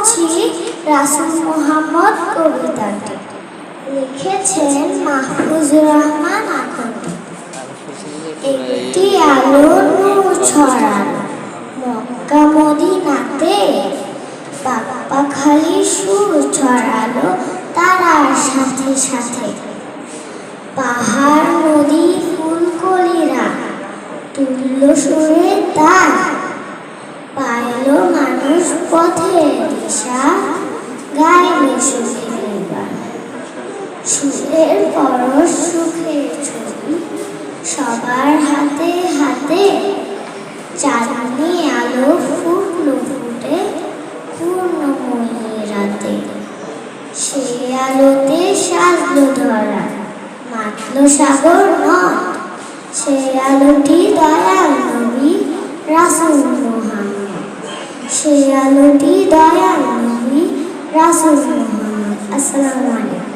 পড়ছি রাসূল মুহাম্মদ কবিতাটি। লিখেছেন মাহফুজুর রহমান আকন্দ। একটি আলোর নূর ছড়ালো মক্কা মদিনাতে, পাখালি সুর ছড়ালো তারার সাথে সাথে। পাহাড় নদী ফুলকলিরা তুলল সুরে তার, পাইল মানুষ পথের দিশা, গাইল সুখের গান। সুরের পরশ সুখের ছবি সবার হাতে হাতে, চাঁদনি আলো ফুটলো ফুটে পূর্ণময়ী রাতে। সেই আলোতে সাজলো ধরা, মাতলো সাগর নদ, সেই আলোটি দয়াল নবী রাসূল মুহাম্মদ। সেই আলোটি দয়াল নবী রাসূল মুহাম্মদ। আসসালামু আলাইকুম।